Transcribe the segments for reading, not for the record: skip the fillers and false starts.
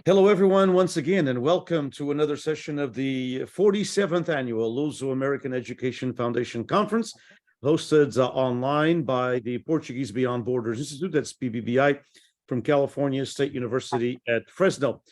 Hello, everyone, once again, and welcome to another session of the 47th Annual Luso American Education Foundation Conference, hosted online by the Portuguese Beyond Borders Institute, that's PBBI, from California State University at Fresno.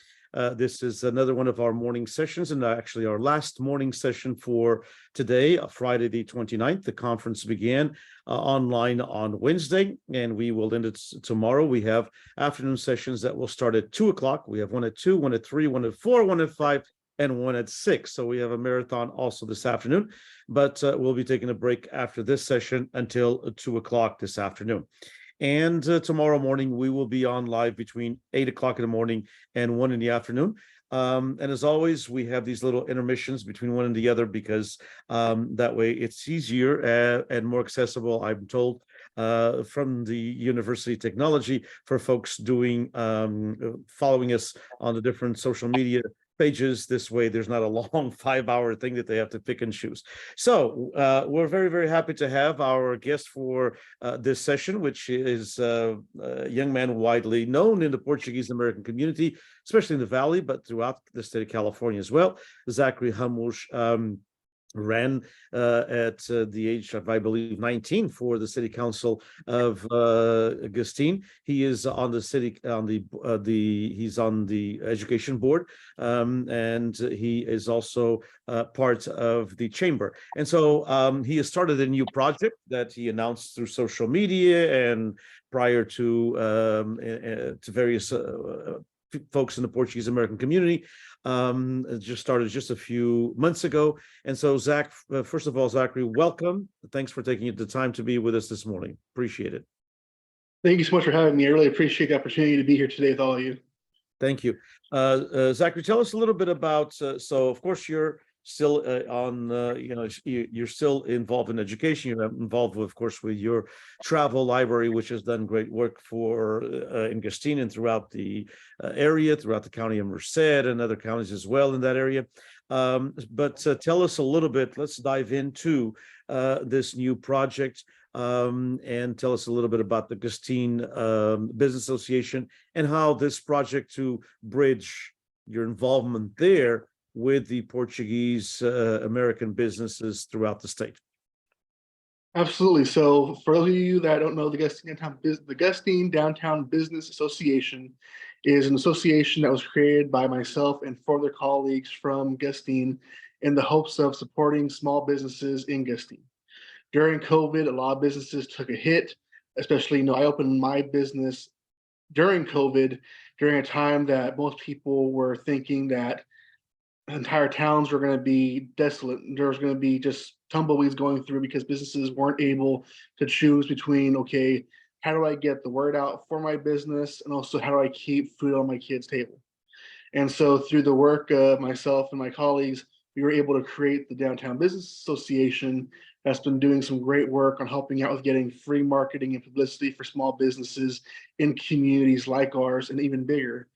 This is another one of our morning sessions, and actually our last morning session for today, Friday the 29th. The conference began online on Wednesday, and we will end it tomorrow. We have afternoon sessions that will start at 2 o'clock. We have one at 2, one at 3, one at 4, one at 5, and one at 6. So we have a marathon also this afternoon, but we'll be taking a break after this session until 2 o'clock this afternoon. And tomorrow morning, we will be on live between 8 o'clock in the morning and 1 in the afternoon. And as always, we have these little intermissions between one and the other because that way it's easier and more accessible, I'm told, from the university technology for folks doing following us on the different social media pages. This way there's not a long 5-hour thing that they have to pick and choose. So we're very, very happy to have our guest for this session, which is a young man widely known in the Portuguese American community, especially in the Valley, but throughout the state of California as well. Zachery Ramos ran at the age of, I believe, 19 for the city council of Agustin. He is on the city he's on the education board, and he is also part of the chamber. And so he has started a new project that he announced through social media and prior to various folks in the Portuguese American community. It just started just a few months ago. And so, Zach, first of all, Zachery, welcome. Thanks for taking the time to be with us this morning. Appreciate it. Thank you so much for having me. I really appreciate the opportunity to be here today with all of you. Thank you. Zachery, tell us a little bit about, so of course you're still you're still involved in education. You're involved, of course, with your travel library, which has done great work for in Agustin and throughout the area, throughout the county of Merced and other counties as well in that area. But tell us a little bit, let's dive into this new project and tell us a little bit about the Agustin Business Association and how this project to bridge your involvement there with the Portuguese American businesses throughout the state. Absolutely. So for those of you that don't know, the Agustin Downtown Business Association is an association that was created by myself and 4 other colleagues from Agustin in the hopes of supporting small businesses in Agustin. During COVID, a lot of businesses took a hit, especially, I opened my business during COVID, during a time that most people were thinking that entire towns were going to be desolate. There was going to be just tumbleweeds going through because businesses weren't able to choose between, okay, how do I get the word out for my business? And also, how do I keep food on my kids' table? And so through the work of myself and my colleagues, we were able to create the Downtown Business Association that's been doing some great work on helping out with getting free marketing and publicity for small businesses in communities like ours and even bigger.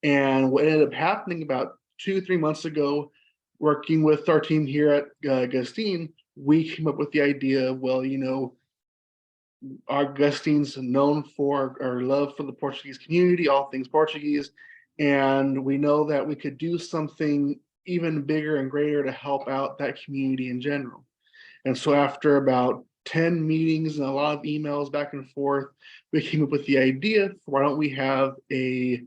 And what ended up happening about 2-3 months ago, working with our team here at Agustin, we came up with the idea of, well, our Agustin's known for our love for the Portuguese community, all things Portuguese, and we know that we could do something even bigger and greater to help out that community in general. And so after about 10 meetings and a lot of emails back and forth, we came up with the idea, why don't we have a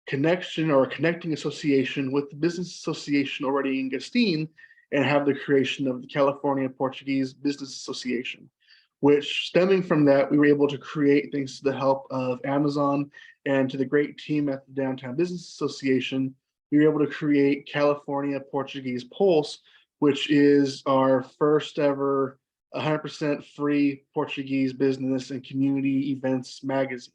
connection or a connecting association with the business association already in Agustin and have the creation of the California Portuguese Business Association, which stemming from that, we were able to create, thanks to the help of Amazon and to the great team at the Downtown Business Association, we were able to create California Portuguese Pulse, which is our first ever 100% free Portuguese business and community events magazine.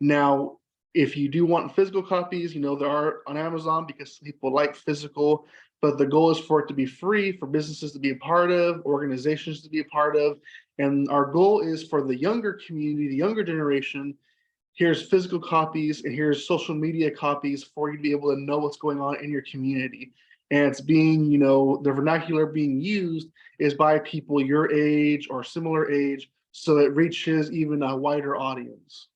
Now, if you do want physical copies, there are on Amazon because people like physical, but the goal is for it to be free, for businesses to be a part of, organizations to be a part of. And our goal is for the younger community, the younger generation, here's physical copies and here's social media copies for you to be able to know what's going on in your community. And it's being, the vernacular being used is by people your age or similar age, so it reaches even a wider audience.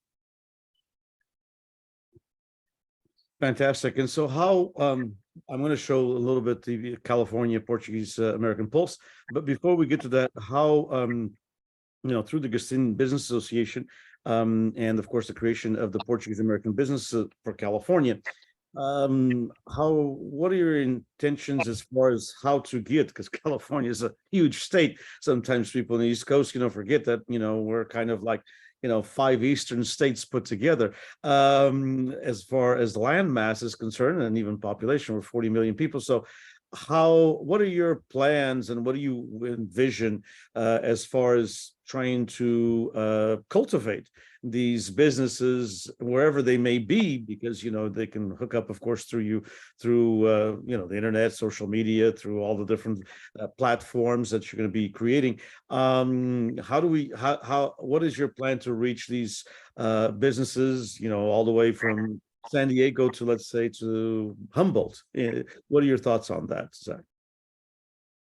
Fantastic. And so how I'm going to show a little bit the California Portuguese American Pulse, but before we get to that, how through the Gustin Business Association, and of course the creation of the Portuguese American Business for California, what are your intentions as far as how to get, because California is a huge state. Sometimes people in the East Coast, forget that, we're kind of like 5 eastern states put together, as far as land mass is concerned, and even population. We're 40 million people. So what are your plans and what do you envision as far as trying to cultivate these businesses wherever they may be, because they can hook up, of course, through the internet, social media, through all the different platforms that you're going to be creating. What is your plan to reach these businesses, all the way from San Diego to, let's say, to Humboldt? What are your thoughts on that, Zach?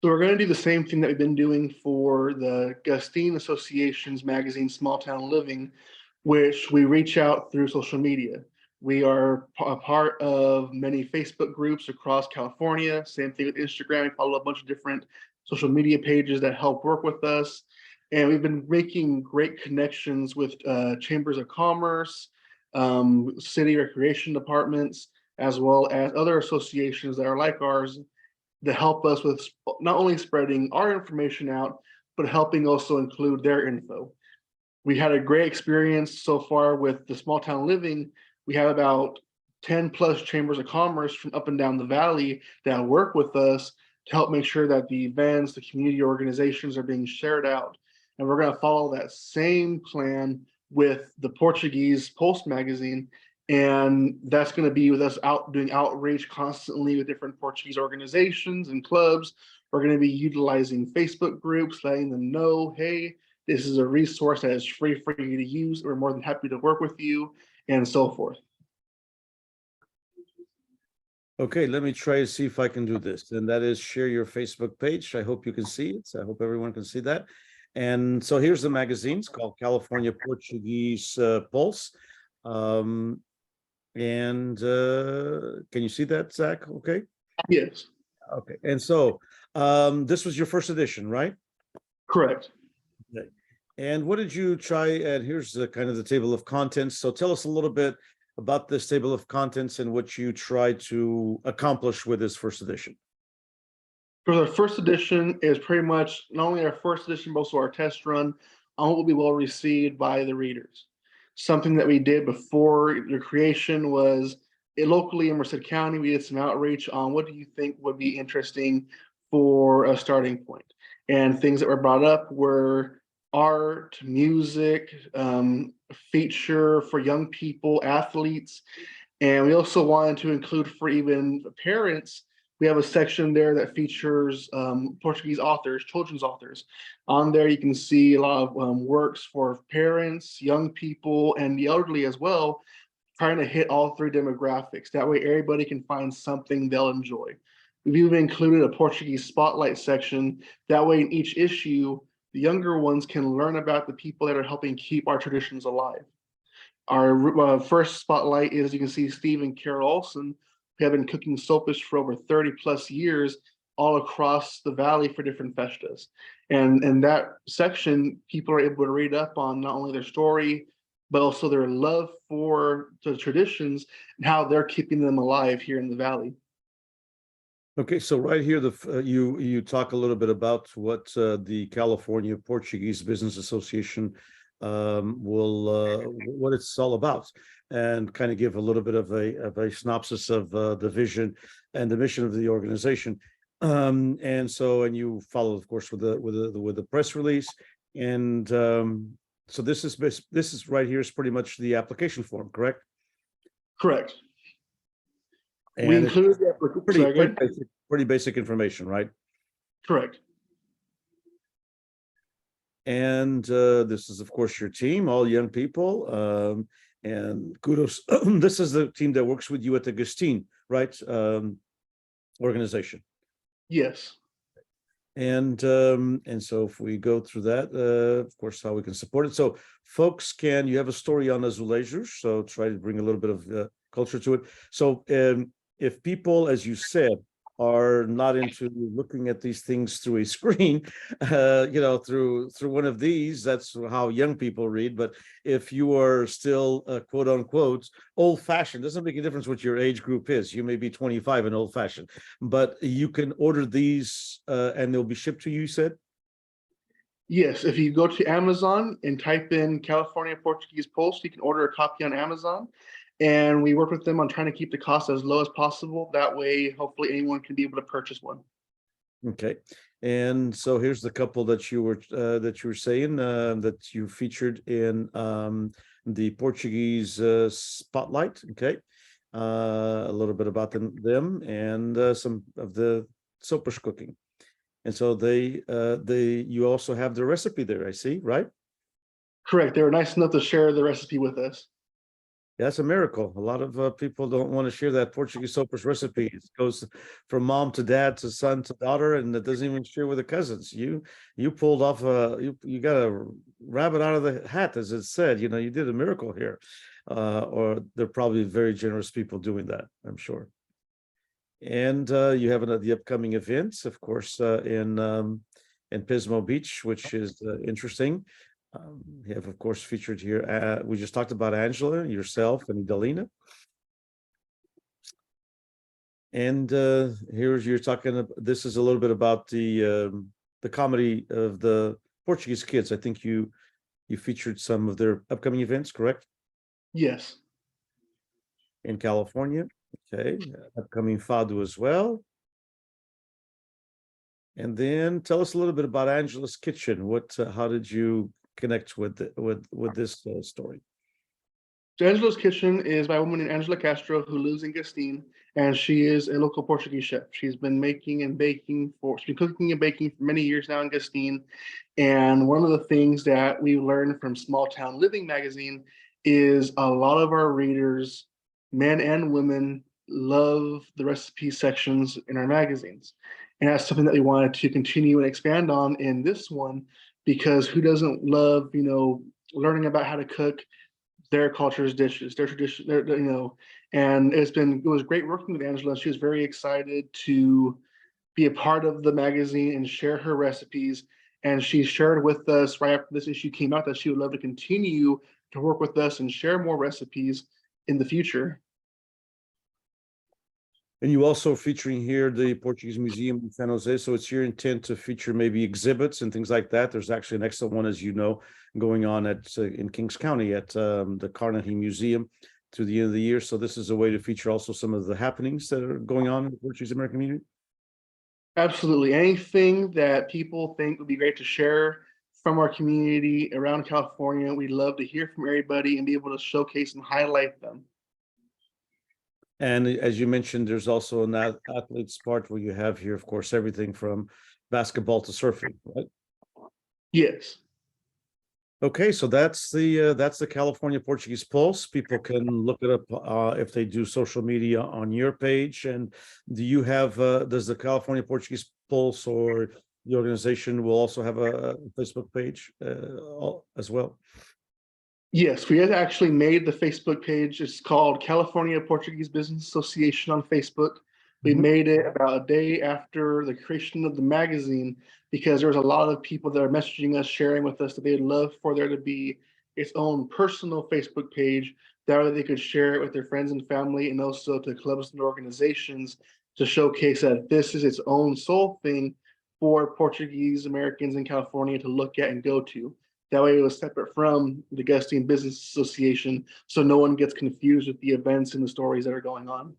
So we're going to do the same thing that we've been doing for the Gustin Association's magazine, Small Town Living, which we reach out through social media. We are a part of many Facebook groups across California. Same thing with Instagram. We follow a bunch of different social media pages that help work with us. And we've been making great connections with chambers of commerce, city recreation departments, as well as other associations that are like ours, to help us with not only spreading our information out, but helping also include their info. We had a great experience so far with the Small Town Living. We have about 10 plus chambers of commerce from up and down the valley that work with us to help make sure that the events, the community organizations are being shared out. And we're going to follow that same plan with the Portuguese Pulse magazine. And that's going to be with us out doing outreach constantly with different Portuguese organizations and clubs. We're going to be utilizing Facebook groups, letting them know, hey, this is a resource that is free for you to use. We're more than happy to work with you, and so forth. Okay, let me try to see if I can do this. And that is share your Facebook page. I hope you can see it. I hope everyone can see that. And so here's the magazine. It's called California Portuguese Pulse. Can you see that, Zach? Okay. Yes. Okay. And so this was your first edition, right? Correct. Okay. And what did you try? And here's the kind of the table of contents. So tell us a little bit about this table of contents and what you tried to accomplish with this first edition. For the first edition is pretty much not only our first edition, but also our test run on what will be well received by the readers. Something that we did before the creation was locally in Merced County, we did some outreach on what do you think would be interesting for a starting point. And things that were brought up were art, music, feature for young people, athletes. And we also wanted to include for even parents. We have a section there that features Portuguese authors, children's authors. On there, you can see a lot of works for parents, young people, and the elderly as well, trying to hit all 3 demographics. That way, everybody can find something they'll enjoy. We've even included a Portuguese spotlight section. That way, in each issue, the younger ones can learn about the people that are helping keep our traditions alive. Our first spotlight is, you can see, Steve and Carol Olson, who have been cooking sopas for over 30 plus years all across the valley for different festas. And in that section, people are able to read up on not only their story, but also their love for the traditions and how they're keeping them alive here in the valley. Okay, so right here, you talk a little bit about what the California Portuguese Business Association what it's all about, and kind of give a little bit of a synopsis of the vision and the mission of the organization. And you follow, of course, with the press release, and so this is right here is pretty much the application form, correct? Correct. And we included the application. Pretty basic information, right? Correct. And this is, of course, your team, all young people. And kudos. This is the team that works with you at the Gustin, right? Organization. Yes. And so if we go through that, of course, how we can support it. So folks you have a story on azulejos, so try to bring a little bit of culture to it. So if people, as you said, are not into looking at these things through a screen, through one of these, that's how young people read. But if you are still quote unquote old fashioned, doesn't make a difference what your age group is. You may be 25 and old fashioned, but you can order these and they'll be shipped to you, you said? Yes, if you go to Amazon and type in California Portuguese Pulse, you can order a copy on Amazon. And we work with them on trying to keep the cost as low as possible. That way, hopefully anyone can be able to purchase one. Okay. And so here's the couple that you were saying that you featured in the Portuguese spotlight. Okay. A little bit about them and some of the sopas cooking. And so you also have the recipe there, I see, right? Correct. They were nice enough to share the recipe with us. That's a miracle. A lot of people don't want to share that Portuguese sopas recipe. It goes from mom to dad to son to daughter, and it doesn't even share with the cousins. You pulled off you got a rabbit out of the hat, as it said. You did a miracle here. Or they're probably very generous people doing that, I'm sure. And you have the upcoming events, of course, in Pismo Beach, which is interesting. You have, of course, featured here. We just talked about Angela, yourself, and Idalina. And here's you're talking. This is a little bit about the comedy of the Portuguese kids. I think you featured some of their upcoming events, correct? Yes. In California. Okay, upcoming Fado as well. And then tell us a little bit about Angela's Kitchen. How did you connect with this story? Angela's Kitchen is by a woman named Angela Castro who lives in Gastine, and she is a local Portuguese chef. She's been cooking and baking for many years now in Gastine. And one of the things that we learned from Small Town Living magazine is a lot of our readers, men and women, love the recipe sections in our magazines. And that's something that we wanted to continue and expand on in this one, because who doesn't love, learning about how to cook their culture's dishes, their tradition, and it was great working with Angela. She was very excited to be a part of the magazine and share her recipes. And she shared with us right after this issue came out that she would love to continue to work with us and share more recipes in the future. And you also featuring here the Portuguese Museum in San Jose. So it's your intent to feature maybe exhibits and things like that. There's actually an excellent one, as you know, going on in Kings County at the Carnegie Museum through the end of the year. So this is a way to feature also some of the happenings that are going on in the Portuguese American community. Absolutely. Anything that people think would be great to share from our community around California, we'd love to hear from everybody and be able to showcase and highlight them. And as you mentioned, there's also an athlete's part where you have here, of course, everything from basketball to surfing, right? Yes. Okay, so that's the California Portuguese Pulse. People can look it up if they do social media on your page. And do you have does the California Portuguese Pulse or the organization will also have a Facebook page as well? Yes, we had actually made the Facebook page. It's called California Portuguese Business Association on Facebook. We made it about a day after the creation of the magazine, because there was a lot of people that are messaging us, sharing with us that they'd love for there to be its own personal Facebook page. That way they could share it with their friends and family, and also to clubs and organizations to showcase that this is its own sole thing for Portuguese Americans in California to look at and go to. That way it was separate from the Gastine Business Association, so no one gets confused with the events and the stories that are going on.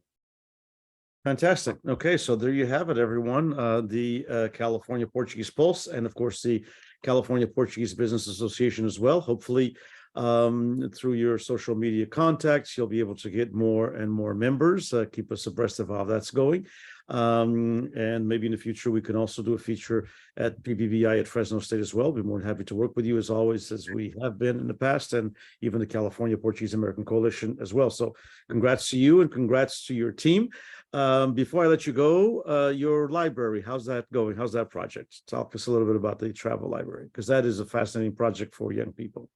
Fantastic. Okay, so there you have it, everyone. The California Portuguese Pulse, and of course the California Portuguese Business Association as well. Hopefully, through your social media contacts, you'll be able to get more and more members. Keep us abreast of how that's going. And maybe in the future, we can also do a feature at PBBI at Fresno State as well. We're more than happy to work with you as always, as we have been in the past, and even the California Portuguese American Coalition as well. So congrats to you and congrats to your team. Before I let you go, your library, how's that going? How's that project? Talk us a little bit about the travel library, because that is a fascinating project for young people.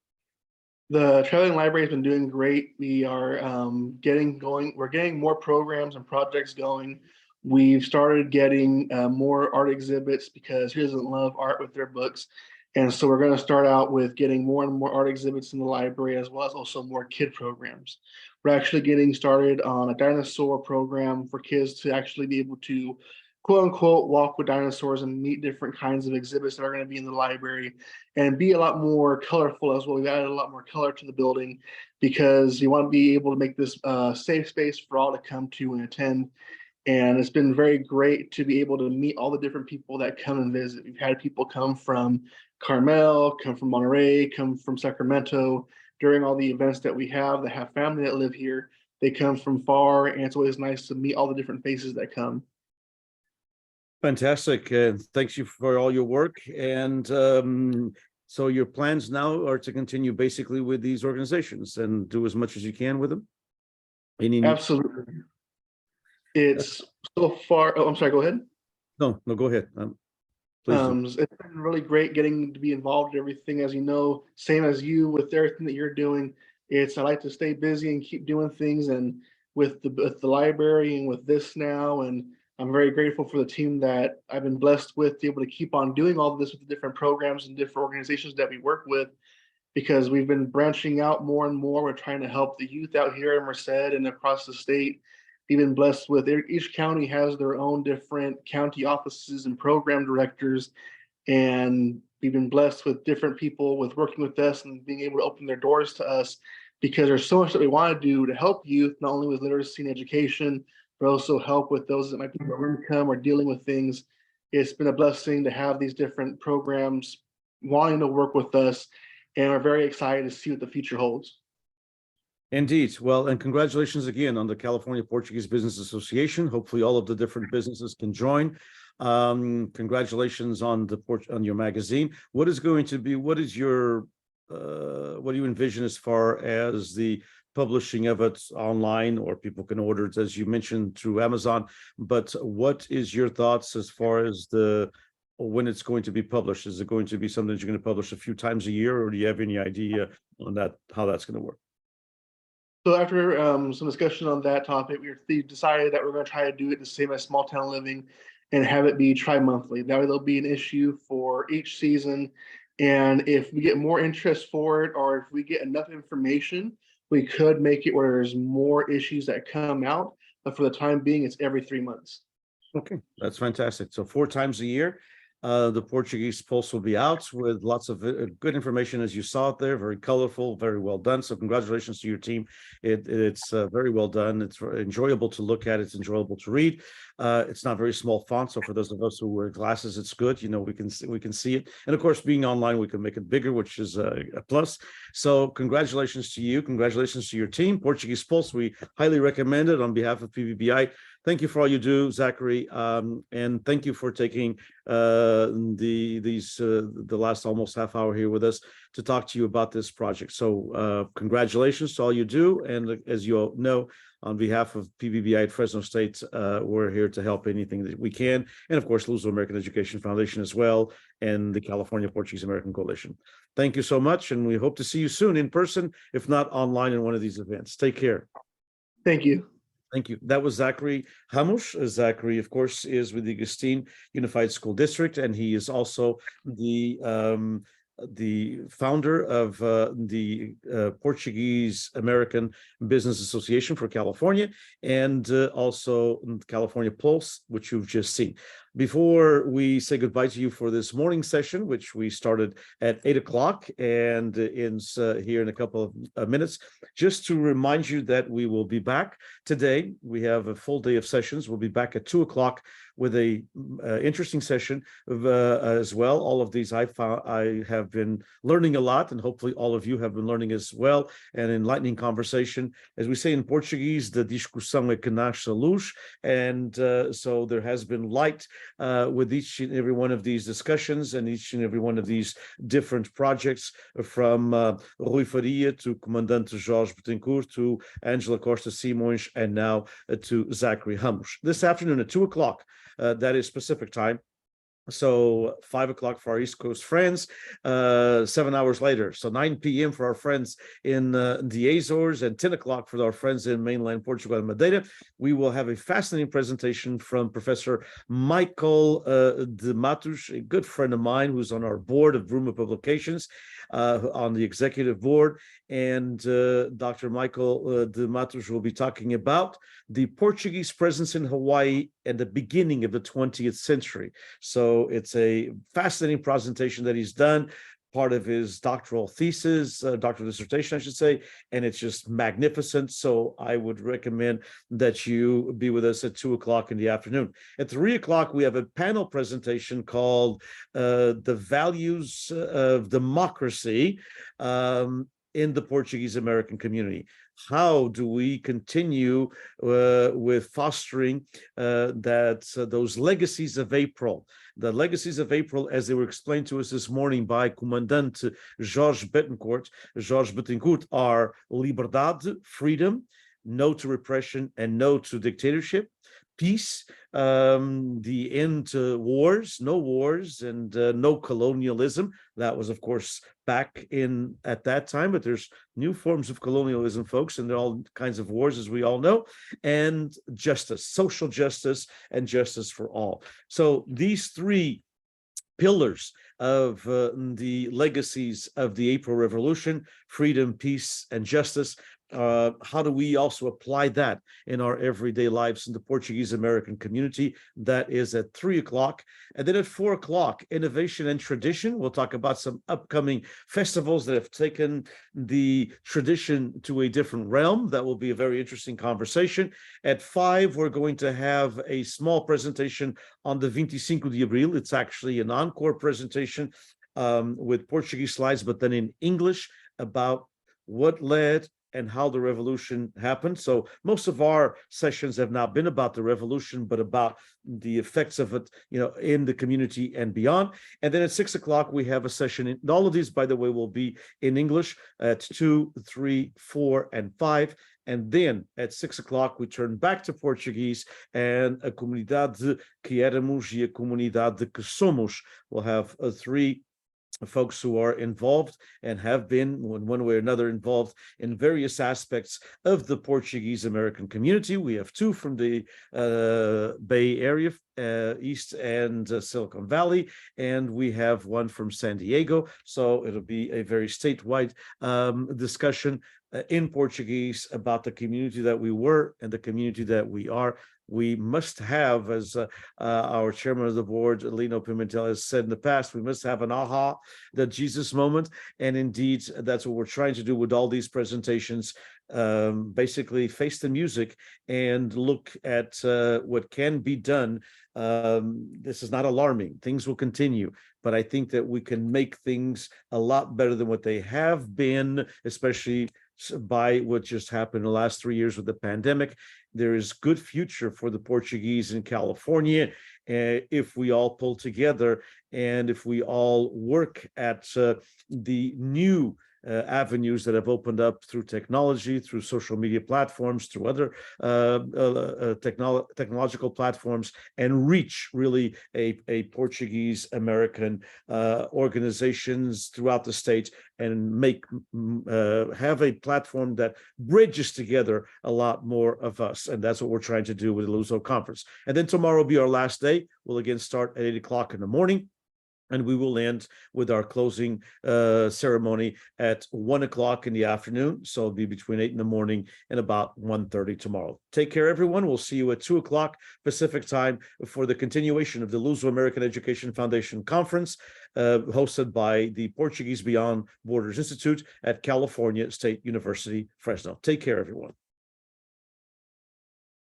The traveling library has been doing great. We are getting going. We're getting more programs and projects going. We've started getting more art exhibits because who doesn't love art with their books? And so we're going to start out with getting more and more art exhibits in the library, as well as also more kid programs. We're actually getting started on a dinosaur program for kids to actually be able to quote unquote walk with dinosaurs and meet different kinds of exhibits that are going to be in the library and be a lot more colorful as well. We've added a lot more color to the building because you want to be able to make this safe space for all to come to and attend. And it's been very great to be able to meet all the different people that come and visit. We've had people come from Carmel, come from Monterey, come from Sacramento during all the events that we have that have family that live here. They come from far, and it's always nice to meet all the different faces that come. Fantastic. Thanks you for all your work. And so your plans now are to continue basically with these organizations and do as much as you can with them? Absolutely. It's so far. Oh, I'm sorry. Go ahead. No, go ahead. Please do. It's been really great getting to be involved in everything, as you know, same as you with everything that you're doing. I like to stay busy and keep doing things, and with the library and with this now, and I'm very grateful for the team that I've been blessed with to be able to keep on doing all of this with the different programs and different organizations that we work with, because we've been branching out more and more. We're trying to help the youth out here in Merced and across the state. We've been blessed with each county has their own different county offices and program directors. And we've been blessed with different people with working with us and being able to open their doors to us, because there's so much that we want to do to help youth, not only with literacy and education, but also help with those that might be low income or dealing with things. It's been a blessing to have these different programs wanting to work with us, and we're very excited to see what the future holds. Indeed. Well, and congratulations again on the California Portuguese Business Association. Hopefully all of the different businesses can join. Congratulations on your magazine. What is your what do you envision as far as the publishing of it online, or people can order it, as you mentioned, through Amazon? But what is your thoughts as far as when it's going to be published? Is it going to be something that you're going to publish a few times a year, or do you have any idea on that, how that's going to work? So after some discussion on that topic, we decided that we're going to try to do it the same as Small Town Living and have it be tri-monthly. That way there'll be an issue for each season. And if we get more interest for it, or if we get enough information, we could make it where there's more issues that come out. But for the time being, it's every 3 months. Okay, that's fantastic. So 4 times a year. The Portuguese Pulse will be out with lots of good information, as you saw it there, very colorful, very well done. So congratulations to your team. It's very well done. It's enjoyable to look at. It's enjoyable to read. It's not very small font, so for those of us who wear glasses, it's good. You know, we can see it. And of course, being online, we can make it bigger, which is a plus. So congratulations to you. Congratulations to your team. Portuguese Pulse, we highly recommend it on behalf of PBBI. Thank you for all you do, Zachary, and thank you for taking the last almost half hour here with us to talk to you about this project. So congratulations to all you do, and as you all know, on behalf of PBBI at Fresno State, we're here to help anything that we can, and of course, Luso American Education Foundation as well, and the California Portuguese American Coalition. Thank you so much, and we hope to see you soon in person, if not online in one of these events. Take care. Thank you. Thank you. That was Zachary Ramos. Zachary, of course, is with the Augustine Unified School District, and he is also the founder of the Portuguese American Business Association for California, and also California Pulse, which you've just seen. Before we say goodbye to you for this morning session, which we started at 8 o'clock and ends here in a couple of minutes, just to remind you that we will be back today. We have a full day of sessions. We'll be back at 2 o'clock with a interesting session as well. All of these I have been learning a lot, and hopefully all of you have been learning as well. An enlightening conversation, as we say in Portuguese, the discussão é que nasce a luz, and so there has been light with each and every one of these discussions and each and every one of these different projects, from Rui Faria to Comandante Jorge Betancourt to Angela Costa Simões, and now to Zachary Ramos. This afternoon at 2 o'clock, that is Pacific time, So 5 o'clock for our East Coast friends, 7 hours later. So 9 p.m. for our friends in the Azores and 10 o'clock for our friends in mainland Portugal and Madeira. We will have a fascinating presentation from Professor Michael de Matos, a good friend of mine who's on our board of Bruma Publications, on the executive board. And Dr. Michael de Matos will be talking about the Portuguese presence in Hawaii at the beginning of the 20th century. So it's a fascinating presentation that he's done, part of his doctoral thesis, doctoral dissertation, I should say, and it's just magnificent. So I would recommend that you be with us at 2 o'clock in the afternoon. At 3 o'clock, we have a panel presentation called The Values of Democracy in the Portuguese American community. How do we continue with fostering those legacies of April? The legacies of April, as they were explained to us this morning by Commandant Jorge Betancourt, are liberdade, freedom, no to repression, and no to dictatorship. Peace, the end to wars, no wars, and no colonialism. That was, of course, back in at that time, but there's new forms of colonialism, folks, and there are all kinds of wars, as we all know, and justice, social justice, and justice for all. So these three pillars of the legacies of the April Revolution: freedom, peace, and justice. How do we also apply that in our everyday lives in the Portuguese American community? That is at 3 o'clock. And then at 4 o'clock, innovation and tradition. We'll talk about some upcoming festivals that have taken the tradition to a different realm. That will be a very interesting conversation. At 5, we're going to have a small presentation on the 25 de Abril. It's actually an encore presentation with Portuguese slides, but then in English, about what led and how the revolution happened. So most of our sessions have not been about the revolution, but about the effects of it, in the community and beyond. And then at 6 o'clock, we have a session. And all of these, by the way, will be in English at 2, 3, 4, and 5. And then at 6 o'clock, we turn back to Portuguese, and a comunidade que éramos e a comunidade que somos will have 3 folks who are involved and have been, in one way or another, involved in various aspects of the Portuguese American community. We have 2 from the Bay Area, East and Silicon Valley, and we have 1 from San Diego. So it'll be a very statewide discussion in Portuguese about the community that we were and the community that we are. We must have, as our chairman of the board, Lino Pimentel, has said in the past, we must have an aha, the Jesus moment. And indeed, that's what we're trying to do with all these presentations. Basically, face the music and look at what can be done. This is not alarming. Things will continue, but I think that we can make things a lot better than what they have been, especially by what just happened in the last 3 years with the pandemic. There is good future for the Portuguese in California if we all pull together and if we all work at the new avenues that have opened up through technology, through social media platforms, through other technological platforms, and reach really a Portuguese American organizations throughout the state, and have a platform that bridges together a lot more of us. And that's what we're trying to do with the Luso Conference. And then tomorrow will be our last day. We'll again start at 8 o'clock in the morning. And we will end with our closing ceremony at 1 o'clock in the afternoon. So it'll be between 8 in the morning and about 1:30 tomorrow. Take care, everyone. We'll see you at 2 o'clock Pacific time for the continuation of the Luso American Education Foundation Conference, hosted by the Portuguese Beyond Borders Institute at California State University, Fresno. Take care, everyone.